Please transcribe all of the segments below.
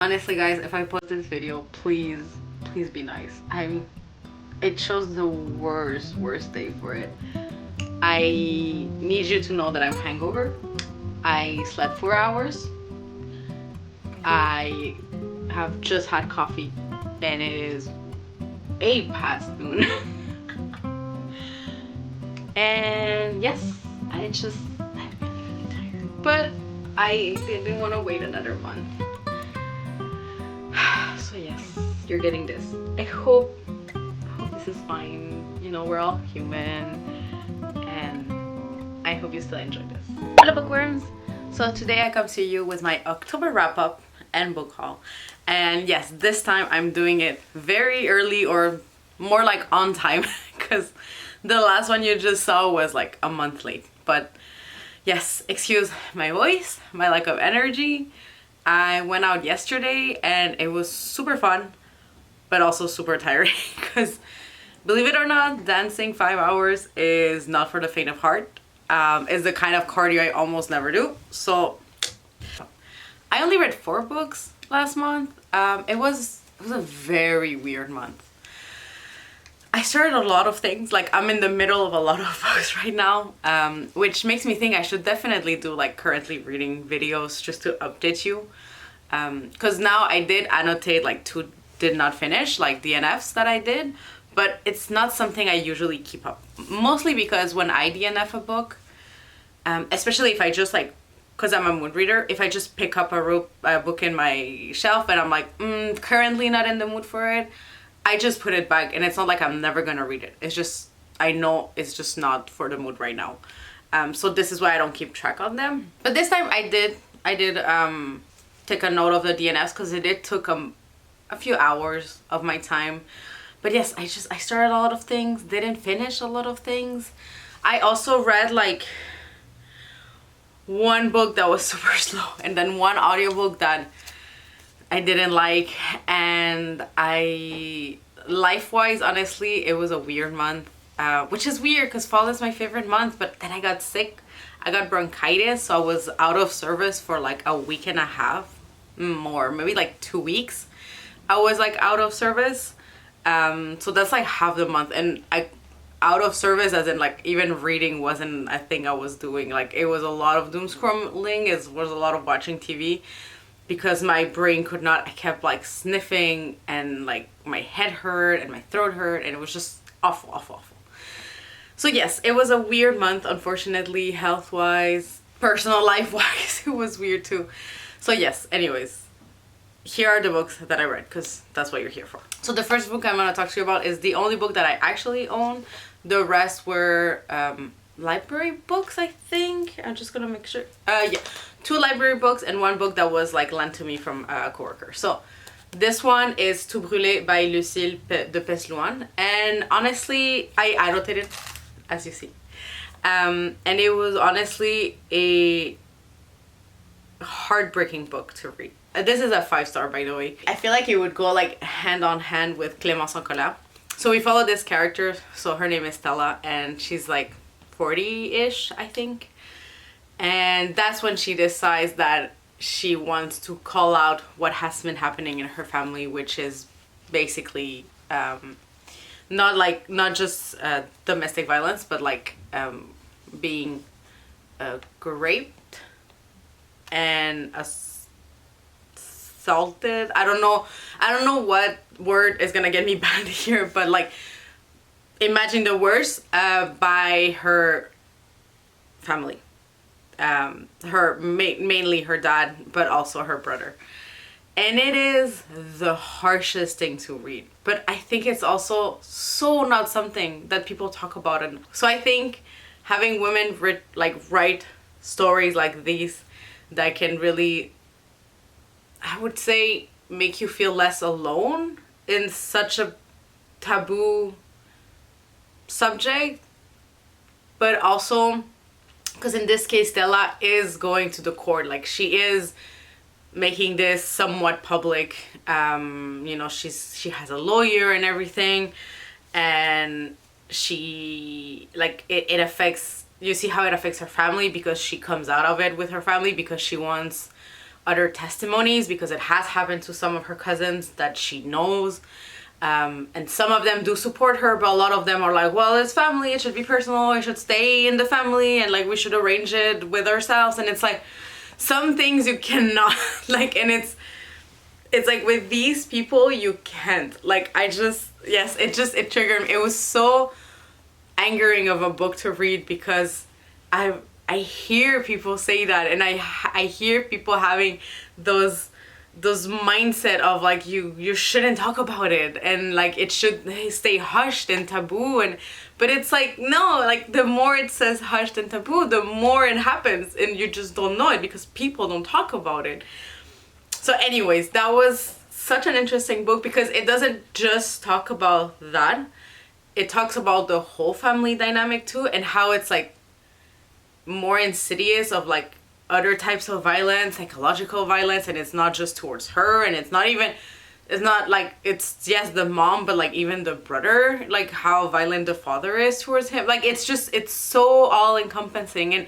Honestly, guys, if I post this video, please, please be nice. It shows the worst day for it. I need you to know that I'm hangover. I slept 4 hours. I have just had coffee, and it is 8 past noon. And yes, I'm really tired. But I didn't want to wait another month. So yes, you're getting this. I hope this is fine. You know, we're all human, and I hope you still enjoy this. Hello, bookworms. So today I come to you with my October wrap-up and book haul. And yes, this time I'm doing it very early, or more like on time, because the last one you just saw was like a month late. But yes, excuse my voice, my lack of energy. I went out yesterday and it was super fun, but also super tiring because, believe it or not, dancing 5 hours is not for the faint of heart. It's the kind of cardio I almost never do. So I only read 4 books last month. It was a very weird month. I started a lot of things. Like, I'm in the middle of a lot of books right now, which makes me think I should definitely do like currently reading videos just to update you. Because now I did annotate like 2 did not finish, like DNFs that I did, but it's not something I usually keep up. Mostly because when I DNF a book, especially if I just like, because I'm a mood reader, if I just pick up a book in my shelf and I'm like, currently not in the mood for it, I just put it back, and it's not like I'm never gonna read it. It's just, I know it's just not for the mood right now. So this is why I don't keep track of them. But this time I did take a note of the DNFs because it did took a few hours of my time. But yes, I started a lot of things, didn't finish a lot of things. I also read like 1 book that was super slow, and then 1 audiobook that I didn't like. And life-wise, honestly, it was a weird month, which is weird because fall is my favorite month, but then I got sick. I got bronchitis, so I was out of service for like a week and a half, more, maybe like 2 weeks. I was like out of service, so that's like half the month, and I out of service as in like even reading wasn't a thing I was doing. Like, it was a lot of doom scrolling, it was a lot of watching TV. Because my brain could not, I kept like sniffing, and like my head hurt and my throat hurt, and it was just awful, awful, awful. So yes, it was a weird month, unfortunately, health-wise, personal life-wise, it was weird too. So yes, anyways, here are the books that I read, because that's what you're here for. So the first book I'm going to talk to you about is the only book that I actually own. The rest were library books, I think. I'm just gonna make sure. Yeah, 2 library books and 1 book that was like lent to me from a coworker. So this one is Tout Brûlé by Lucille de Peslouan, and honestly I annotated, as you see, and it was honestly a heartbreaking book to read. This is a 5-star, by the way. I feel like it would go like hand on hand with Clémence en Colère. So we follow this character, so her name is Stella, and she's like 40-ish, I think. And that's when she decides that she wants to call out what has been happening in her family, which is basically not just domestic violence, but like being raped and assaulted. I don't know what word is gonna get me banned here, but like, imagine the worst, by her family. Mainly her dad, but also her brother. And it is the harshest thing to read. But I think it's also so not something that people talk about. And so I think having women write stories like these that can really, I would say, make you feel less alone in such a taboo subject, but also because in this case Stella is going to the court, like she is making this somewhat public. You know, she has a lawyer and everything, and she like it affects, you see how it affects her family, because she comes out of it with her family because she wants other testimonies, because it has happened to some of her cousins that she knows. And some of them do support her, but a lot of them are like, well, it's family, it should be personal, it should stay in the family, and like we should arrange it with ourselves. And it's like some things you cannot like, and it's like with these people you can't, like, I just, yes, it triggered me. It was so angering of a book to read, because I hear people say that, and I hear people having those mindset of like, you shouldn't talk about it, and like it should stay hushed and taboo, and but it's like, no, like the more it says hushed and taboo, the more it happens, and you just don't know it because people don't talk about it. So anyways, that was such an interesting book, because it doesn't just talk about that, it talks about the whole family dynamic too, and how it's like more insidious of like other types of violence, psychological violence, and it's not just towards her, and it's not like, it's yes the mom, but like even the brother, like how violent the father is towards him. Like it's so all encompassing, and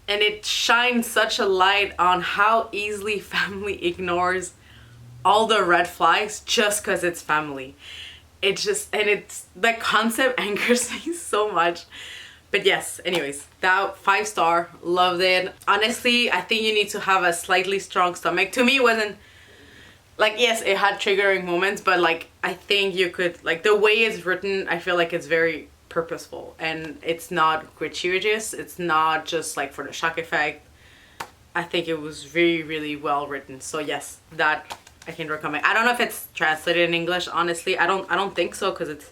it shines such a light on how easily family ignores all the red flags just because it's family. It just, and it's, the concept angers me so much. But yes, anyways, that 5-star, loved it. Honestly, I think you need to have a slightly strong stomach. To me, it wasn't, like, yes, it had triggering moments, but like, I think you could, like, the way it's written, I feel like it's very purposeful, and it's not gratuitous. It's not just like for the shock effect. I think it was really, really well written. So yes, that I can recommend. I don't know if it's translated in English, honestly. I don't think so, because it's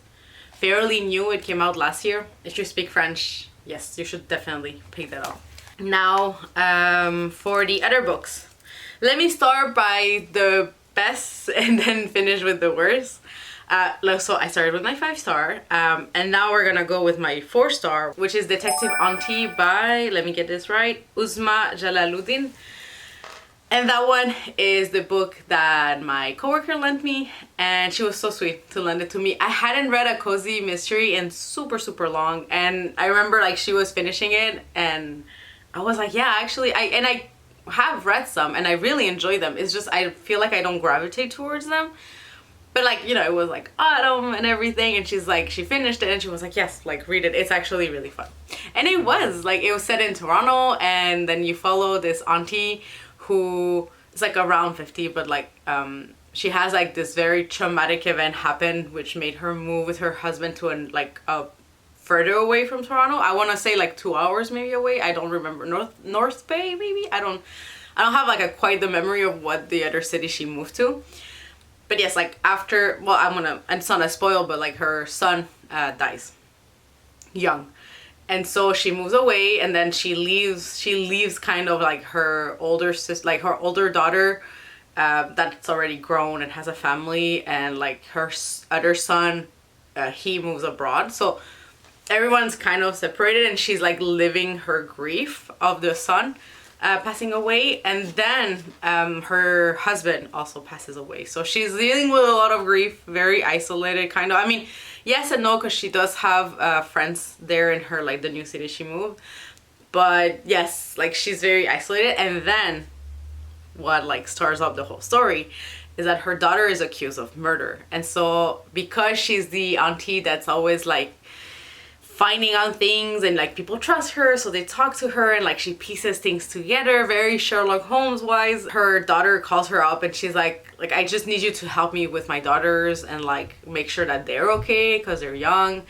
fairly new. It came out last year. If you speak French, yes, you should definitely pick that up. Now, for the other books, let me start by the best and then finish with the worst. So I started with my 5-star, and now we're gonna go with my 4-star, which is Detective Auntie by, let me get this right, Uzma Jalaluddin. And that one is the book that my coworker lent me, and she was so sweet to lend it to me. I hadn't read a cozy mystery in super long, and I remember like she was finishing it, and I was like, yeah, actually, I have read some and I really enjoy them. It's just I feel like I don't gravitate towards them. But like, you know, it was like autumn and everything, and she's like, she finished it and she was like, yes, like read it, it's actually really fun. And it was like, it was set in Toronto, and then you follow this auntie who is like around 50, but like she has like this very traumatic event happen which made her move with her husband to a further away from Toronto. I want to say like 2 hours maybe away. I don't remember. North Bay maybe. I don't have like quite the memory of what the other city she moved to. But yes, like after, well, it's not a spoil, but like her son dies young. And so she moves away, and then she leaves kind of like her older sister, like her older daughter that's already grown and has a family, and like her other son, he moves abroad. So everyone's kind of separated, and she's like living her grief of the son passing away, and then her husband also passes away. So she's dealing with a lot of grief, very isolated kind of. I mean, yes and no, because she does have friends there in her, like the new city she moved. But yes, like she's very isolated. And then what like stars up the whole story is that her daughter is accused of murder. And so because she's the auntie that's always like finding out things, and like people trust her, so they talk to her, and like she pieces things together very Sherlock Holmes wise. Her daughter calls her up and she's like I just need you to help me with my daughters and like make sure that they're okay because they're young.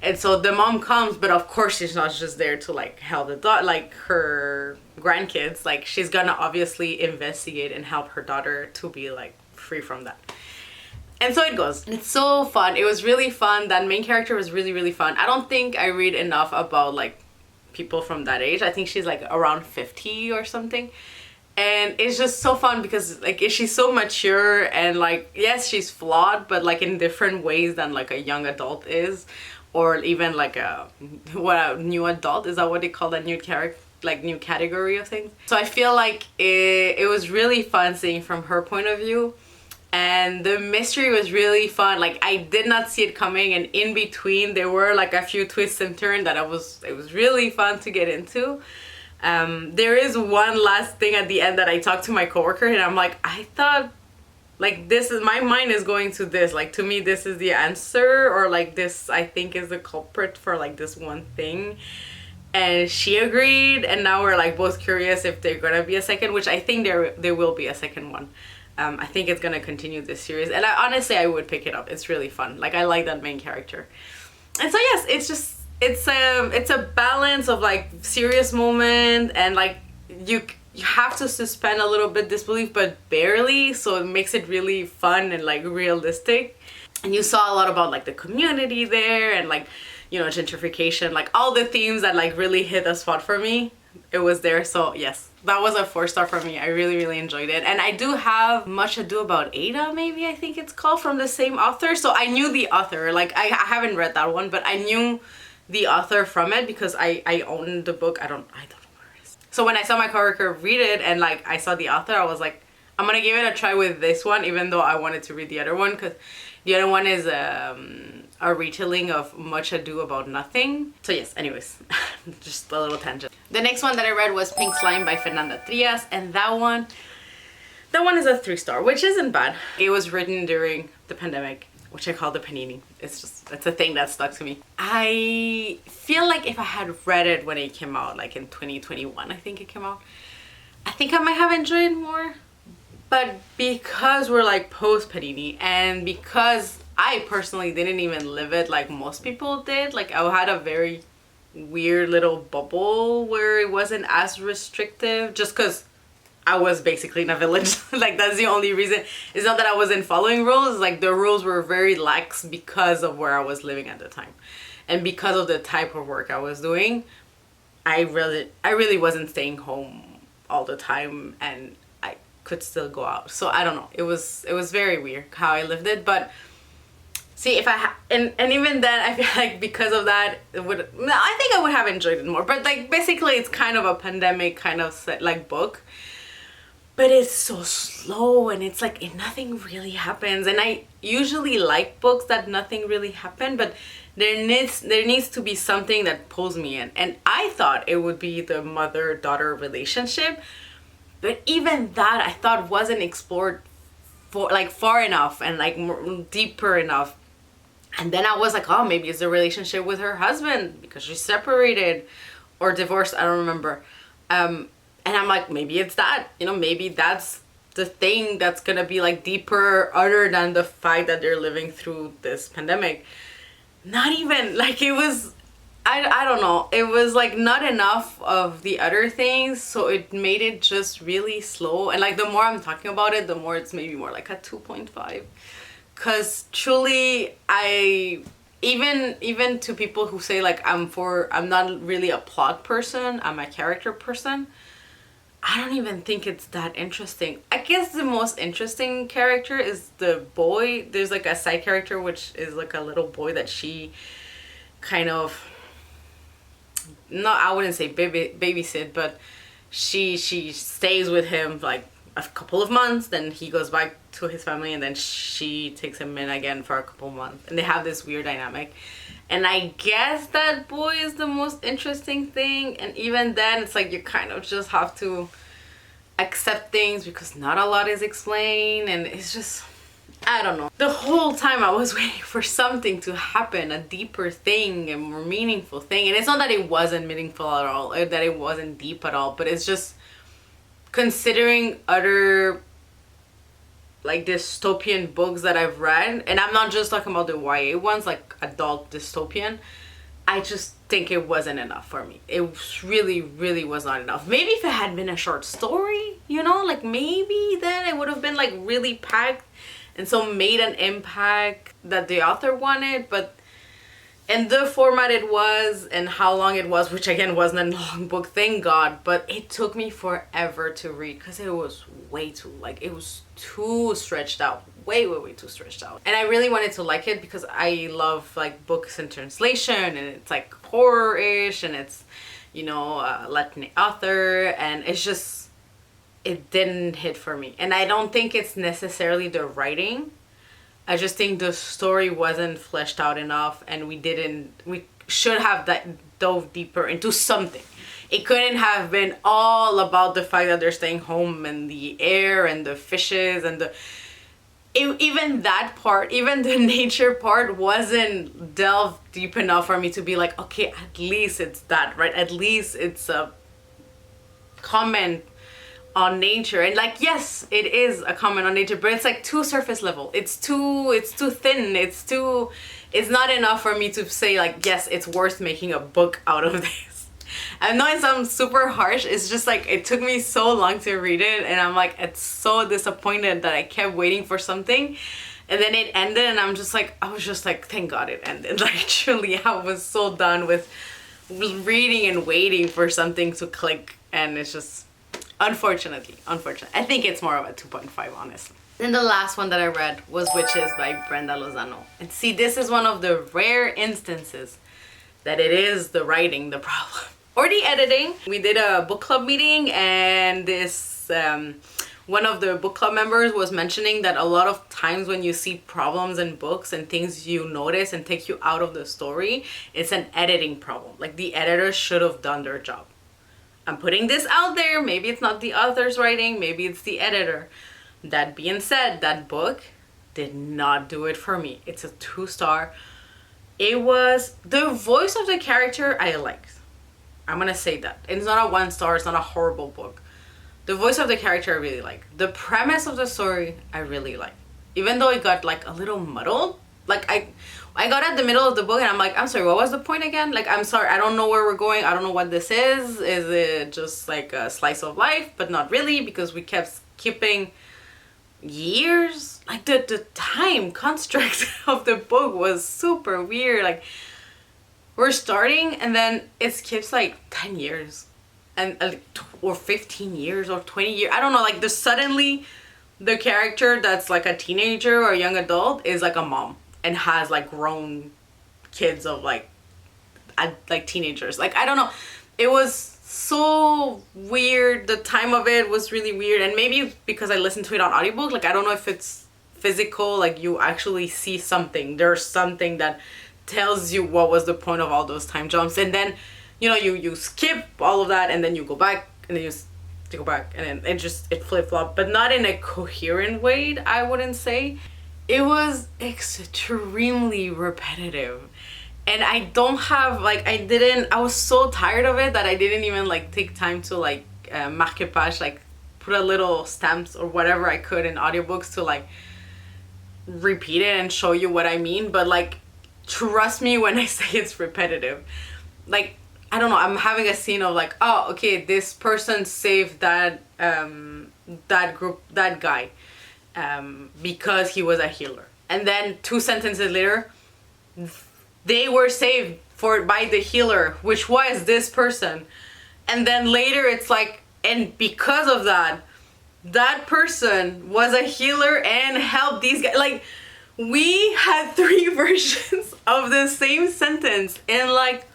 And so the mom comes, but of course she's not just there to like help like her grandkids. Like she's gonna obviously investigate and help her daughter to be like free from that. And so it goes. It's so fun. It was really fun. That main character was really, really fun. I don't think I read enough about like people from that age. I think she's like around 50 or something. And it's just so fun because like she's so mature, and like, yes, she's flawed, but like in different ways than like a young adult is, or even like a new adult. Is that what they call that new character? Like new category of things. So I feel like it was really fun seeing from her point of view. And the mystery was really fun. Like I did not see it coming, and in between there were like a few twists and turns that it was really fun to get into. There is one last thing at the end that I talked to my coworker, and I'm like, I thought like this is, my mind is going to this, like to me this is the answer, or like this I think is the culprit for like this one thing. And she agreed, and now we're like both curious if there's gonna be a second, which I think there will be a second one. I think it's gonna continue this series, and honestly I would pick it up. It's really fun. Like I like that main character. And so yes, it's a balance of like serious moment and like you have to suspend a little bit disbelief, but barely, so it makes it really fun and like realistic. And you saw a lot about like the community there, and like, you know, gentrification, like all the themes that like really hit a spot for me. It was there. So yes, that was a 4-star for me. I really enjoyed it. And I do have Much Ado About Ada, maybe I think it's called, from the same author. So I knew the author, like I haven't read that one, but I knew the author from it because I owned the book. I don't know where it is. So when I saw my coworker read it and like I saw the author, I was like, I'm gonna give it a try with this one, even though I wanted to read the other one, because the other one is a retelling of Much Ado About Nothing. So yes, anyways, just a little tangent. The next one that I read was Pink Slime by Fernanda Trias, and that one is a 3-star, which isn't bad. It was written during the pandemic, which I call the panini. It's a thing that stuck to me. I feel like if I had read it when it came out, like in 2021, I think it came out, I think I might have enjoyed it more. But because we're like post panini, and because I personally didn't even live it like most people did, like I had a very weird little bubble where it wasn't as restrictive, just because I was basically in a village. Like that's the only reason. It's not that I wasn't following rules, like the rules were very lax because of where I was living at the time, and because of the type of work I was doing. I really wasn't staying home all the time, and I could still go out. So I don't know, it was very weird how I lived it. But see, if and even then I feel like because of that, I think I would have enjoyed it more. But like basically it's kind of a pandemic kind of like book, but it's so slow, and it's like nothing really happens. And I usually like books that nothing really happened, but there needs to be something that pulls me in. And I thought it would be the mother-daughter relationship, but even that I thought wasn't explored far enough and like deeper enough. And then I was like, oh, maybe it's the relationship with her husband because she's separated or divorced, I don't remember. And I'm like, maybe it's that, you know, maybe that's the thing that's gonna be like deeper, other than the fact that they're living through this pandemic. Not even, like it was, I don't know, it was like not enough of the other things, so it made it just really slow. And like the more I'm talking about it, the more it's maybe more like a 2.5. Because truly, even to people who say like I'm not really a plot person, I'm a character person, I don't even think it's that interesting. I guess the most interesting character is the boy. There's like a side character which is like a little boy that she kind of, no, I wouldn't say babysit, but she stays with him like a couple of months, then he goes back to his family, and then she takes him in again for a couple months, and they have this weird dynamic. And I guess that boy is the most interesting thing, and even then it's like you kind of just have to accept things because not a lot is explained, and it's just, I don't know. The whole time I was waiting for something to happen, a deeper thing, a more meaningful thing. And it's not that it wasn't meaningful at all, or that it wasn't deep at all, but it's just considering other like dystopian books that I've read, and I'm not just talking about the YA ones, like adult dystopian, I just think it wasn't enough for me. It really was not enough. Maybe if it had been a short story, you know, like maybe then it would have been like really packed and so made an impact that the author wanted. But in the format it was and how long it was, which again wasn't a long book, thank God, but it took me forever to read because it was way too, like it was too stretched out, way too stretched out. And I really wanted to like it because I love like books in translation, and it's like horror-ish, and it's, you know, a Latin author, and it's just, it didn't hit for me. And I don't think it's necessarily the writing, I just think the story wasn't fleshed out enough, and we should have dove deeper into something. It couldn't have been all about the fact that they're staying home and the air and the fishes and even that part, even the nature part wasn't delved deep enough for me to be like, okay, at least it's that, right? At least it's a comment on nature. And like, yes, it is a comment on nature, but it's like too surface level. It's too thin. It's not enough for me to say like, yes, it's worth making a book out of this. I know it sounds super harsh. It's just like, it took me so long to read it, and I'm like, it's so disappointed that I kept waiting for something, and then it ended, and I was just like, thank God it ended. Like, truly, I was so done with reading and waiting for something to click, and it's just, unfortunately. I think it's more of a 2.5, honestly. Then the last one that I read was Witches by Brenda Lozano. And see, this is one of the rare instances that it is the writing the problem. Or the editing. We did a book club meeting, and this one of the book club members was mentioning that a lot of times when you see problems in books and things you notice and take you out of the story, it's an editing problem. Like, the editor should have done their job. I'm putting this out there. Maybe it's not the author's writing, maybe it's the editor. That being said, that book did not do it for me. It's a 2-star. It was, the voice of the character I liked. I'm gonna say that. It's not a 1-star, it's not a horrible book. The voice of the character I really like. The premise of the story I really like. Even though it got like a little muddled. Like, I got at the middle of the book and I'm like, I'm sorry, what was the point again? Like, I'm sorry, I don't know where we're going. I don't know what this is. Is it just like a slice of life? But not really, because we kept skipping years. Like, the time construct of the book was super weird. Like, we're starting and then it skips like 10 years and or 15 years or 20 years. I don't know, like, suddenly the character that's like a teenager or a young adult is like a mom and has like grown kids of like teenagers. Like, I don't know, it was so weird. The time of it was really weird, and maybe because I listened to it on audiobook, like, I don't know if it's physical, like you actually see something, there's something that tells you what was the point of all those time jumps, and then, you know, you skip all of that and then you go back and then you go back and then it flip-flop, but not in a coherent way, I wouldn't say. It was extremely repetitive, and I don't have like, I was so tired of it that I didn't even like take time to like marque page, like put a little stamps or whatever I could in audiobooks to like repeat it and show you what I mean. But like, trust me when I say it's repetitive. Like, I don't know, I'm having a scene of like, oh, okay, this person saved that that guy because he was a healer, and then 2 sentences later they were saved by the healer, which was this person, and then later it's like, and because of that person was a healer and helped these guys. Like, we had 3 versions of the same sentence in like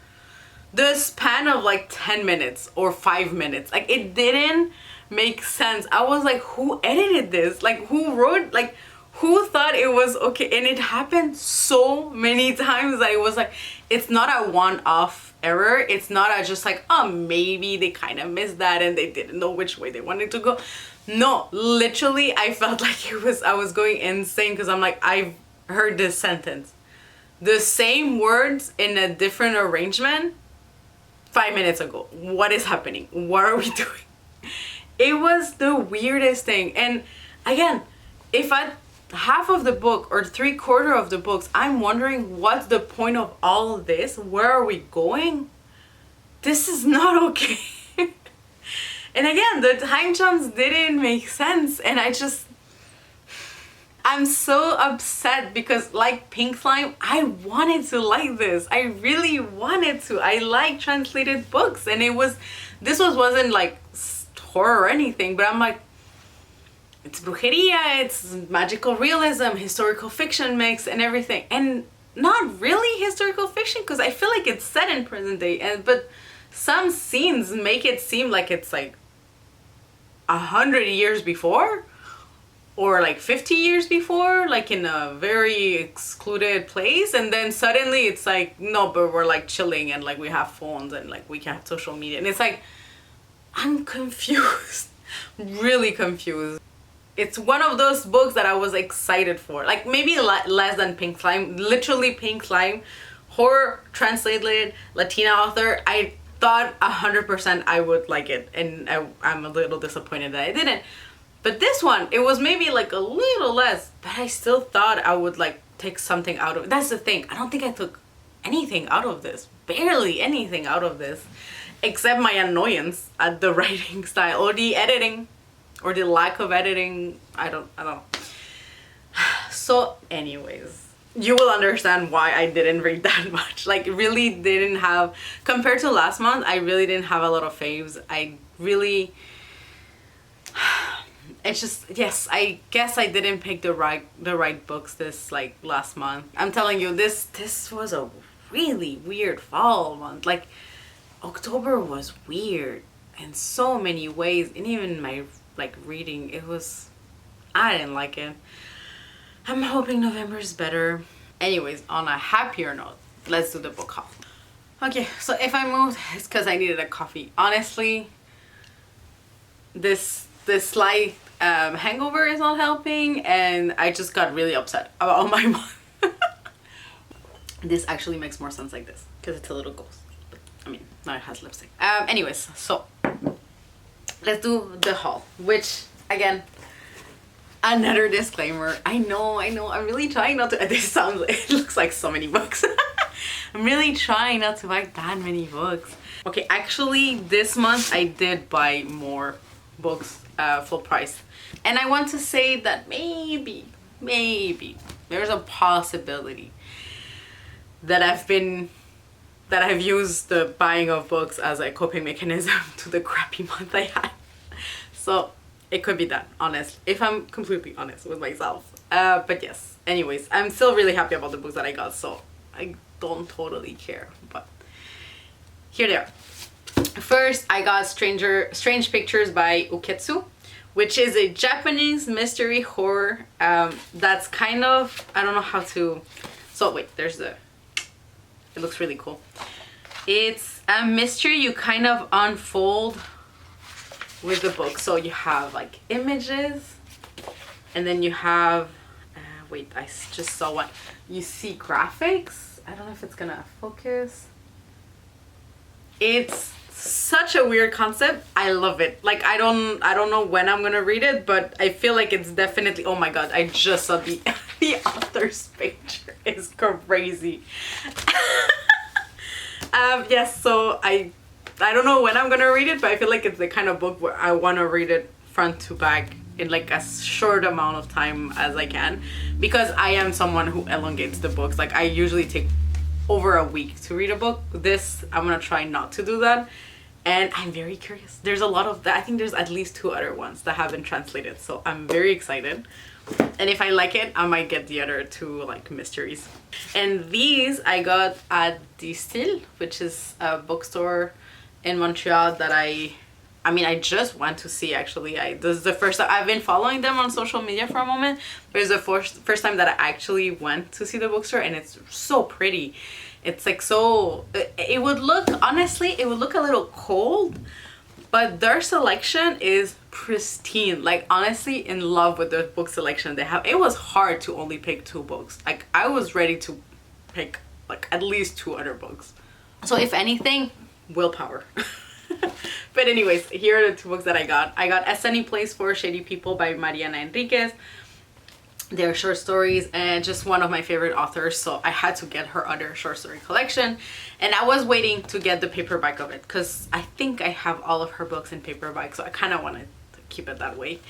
the span of like 10 minutes or 5 minutes. Like, it didn't make sense. I was like, who edited this? Like, who wrote, like, who thought it was okay? And it happened so many times that it was like, it's not a one-off error. It's not a just like, oh, maybe they kind of missed that and they didn't know which way they wanted to go. No, literally, I felt like I was going insane, because I'm like, I've heard this sentence, the same words in a different arrangement 5 minutes ago. What is happening? What are we doing? It was the weirdest thing. And again, if at half of the book or 3/4 of the books I'm wondering what's the point of all of this, where are we going, this is not okay. And again, the time jumps didn't make sense, and I'm so upset, because like Pink Slime, I wanted to like this. I really wanted to. I like translated books, and this wasn't like horror or anything, but I'm like, it's brujeria, it's magical realism, historical fiction mix and everything, and not really historical fiction, because I feel like it's set in present day, but some scenes make it seem like it's like 100 years before, or like 50 years before, like in a very excluded place, and then suddenly it's like, no, but we're like chilling and like we have phones and like we can have social media, and it's like, I'm confused. Really confused. It's one of those books that I was excited for, like maybe less than Pink Slime. Literally Pink Slime, horror translated Latina author. I thought 100% I would like it, and I'm a little disappointed that I didn't. But this one, it was maybe like a little less, but I still thought I would like take something out of it. That's the thing, I don't think I took anything out of this, barely anything out of this, except my annoyance at the writing style or the editing or the lack of editing. I don't know. So anyways, you will understand why I didn't read that much. Like really didn't have, compared to last month, I really didn't have a lot of faves. I really, it's just, yes, I guess I didn't pick the right books this like last month. I'm telling you, this was a really weird fall month. Like October was weird in so many ways, and even my like reading, it was, I didn't like it. I'm hoping November is better. Anyways, on a happier note, let's do the book haul. Okay, so if I moved, it's because I needed a coffee. Honestly, this slight hangover is not helping, and I just got really upset about my month. This actually makes more sense like this because it's a little ghost. But, I mean, now it has lipstick. Anyways, so let's do the haul, which again, another disclaimer. I know, I'm really trying not to, this sounds, it looks like so many books. I'm really trying not to buy that many books. Okay, actually this month I did buy more books full price. And I want to say that maybe there's a possibility that I've used the buying of books as a coping mechanism to the crappy month I had. So it could be that, honest, if I'm completely honest with myself. But yes, anyways, I'm still really happy about the books that I got, so I don't totally care, but here they are. First, I got Strange Pictures by Uketsu, which is a Japanese mystery horror that's kind of, I don't know how to, so wait, there's the, it looks really cool. It's a mystery you kind of unfold with the book. So you have like images, and then you have wait, I just saw one, you see graphics. I don't know if it's gonna focus. It's such a weird concept. I love it. Like I don't know when I'm gonna read it, but I feel like it's definitely, oh my god, I just saw the the author's picture is crazy. Yes, so I don't know when I'm gonna read it, but I feel like it's the kind of book where I want to read it front to back in like as short amount of time as I can, because I am someone who elongates the books. Like I usually take over a week to read a book. This, I'm gonna try not to do that, and I'm very curious. There's a lot of that. I think there's at least 2 other ones that have been translated, so I'm very excited. And if I like it, I might get the other 2 like mysteries. And these I got at Distill, which is a bookstore in Montreal that I mean, I just went to see actually. This is the first time I've been following them on social media for a moment, but it's the first time that I actually went to see the bookstore, and it's so pretty. It's like so, it would look, honestly, it would look a little cold, but their selection is pristine. Like honestly, in love with the book selection they have. It was hard to only pick 2 books. Like I was ready to pick like at least 2 other books. So if anything, willpower. But anyways, here are the 2 books that I got. I got A Sunny Place for Shady People by Mariana Enriquez. They're short stories and just one of my favorite authors, so I had to get her other short story collection. And I was waiting to get the paperback of it because I think I have all of her books in paperback, so I kind of wanted to keep it that way.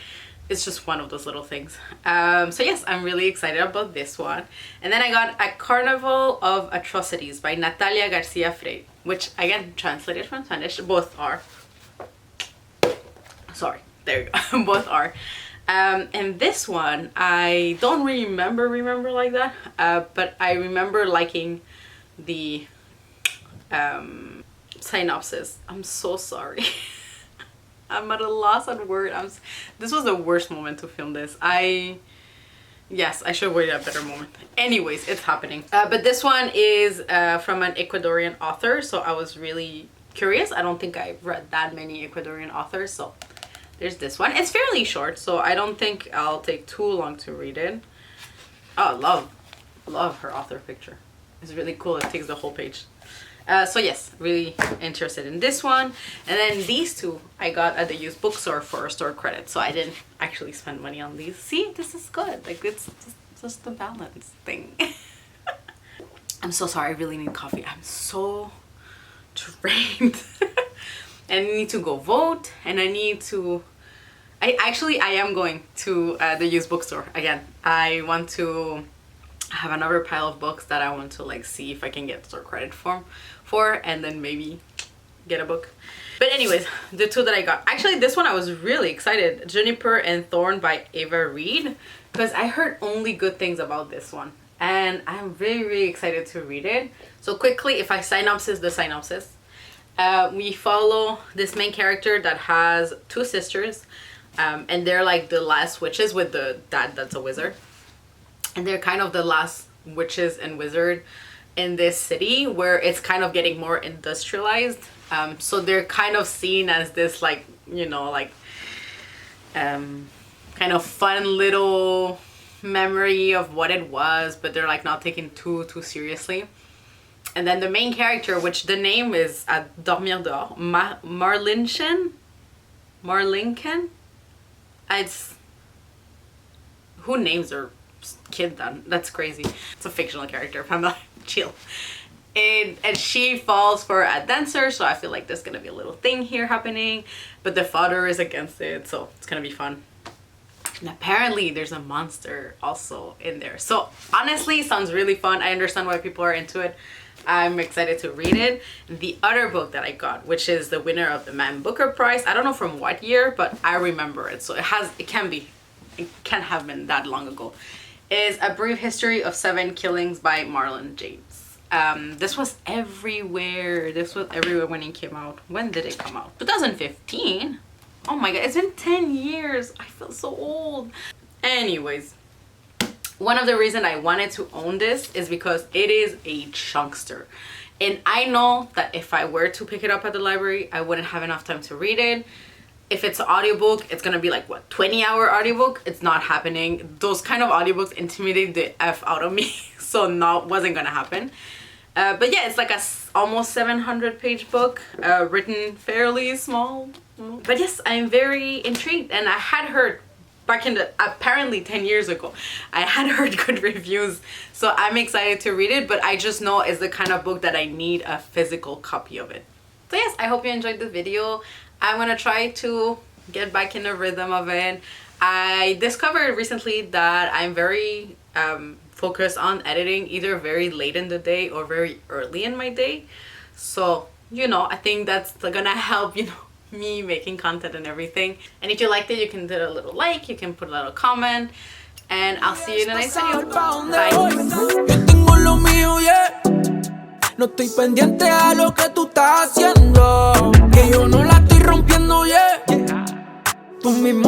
It's just one of those little things. So yes, I'm really excited about this one. And then I got A Carnival of Atrocities by Natalia Garcia Frey, which again, translated from Spanish, both are. Sorry, there you go, both are. And this one, I don't remember like that, but I remember liking the synopsis. I'm so sorry. I'm at a loss at word. This was the worst moment to film this. Yes, I should have waited a better moment. Anyways, it's happening. But this one is from an Ecuadorian author, so I was really curious. I don't think I've read that many Ecuadorian authors, so there's this one. It's fairly short, so I don't think I'll take too long to read it. Oh, love her author picture. It's really cool. It takes the whole page. So yes, really interested in this one. And then these two I got at the used bookstore for store credit, so I didn't actually spend money on these. See, this is good. Like, it's just the balance thing. I'm so sorry, I really need coffee. I'm so drained. And I need to go vote, and I am going to the used bookstore again. I want to have another pile of books that I want to like see if I can get store credit for, and then maybe get a book. But anyways, the two that I got, actually this one I was really excited, Juniper and Thorn by Ava Reed, because I heard only good things about this one, and I'm really excited to read it. So quickly, if I synopsis the synopsis, we follow this main character that has two sisters, and they're like the last witches, with the dad that's a wizard. And they're kind of the last witches and wizard in this city where it's kind of getting more industrialized. So they're kind of seen as this, like, you know, like kind of fun little memory of what it was, but they're like not taken too seriously. And then the main character, which the name is Dormir dehors, Marlinken. It's, who names her kid then? That's crazy. It's a fictional character, but I'm not chill. And she falls for a dancer, so I feel like there's gonna be a little thing here happening, but the father is against it, so it's gonna be fun. And apparently there's a monster also in there, so honestly sounds really fun. I understand why people are into it. I'm excited to read it. The other book that I got, which is the winner of the Man Booker Prize, I don't know from what year, but I remember it, so it can't have been that long ago, is A Brief History of 7 Killings by Marlon James. This was everywhere. This was everywhere when it came out. When did it come out? 2015. Oh my god, it's been 10 years. I feel so old. Anyways, one of the reasons I wanted to own this is because it is a chunkster. And I know that if I were to pick it up at the library, I wouldn't have enough time to read it. If it's an audiobook, it's gonna be like, what, 20-hour audiobook? It's not happening. Those kind of audiobooks intimidate the F out of me, so wasn't gonna happen. But yeah, it's like a almost 700-page book, written fairly small. But yes, I'm very intrigued, and I had heard back in apparently 10 years ago, I had heard good reviews, so I'm excited to read it, but I just know it's the kind of book that I need a physical copy of it. So yes, I hope you enjoyed the video. I'm gonna try to get back in the rhythm of it. I discovered recently that I'm very focused on editing either very late in the day or very early in my day. So, you know, I think that's gonna help, you know, me making content and everything. And if you liked it, you can do a little like, you can put a little comment, and I'll see you in the next video. Bye. No estoy pendiente a lo que tú estás haciendo, que yo no la estoy rompiendo, yeah. Tú mismo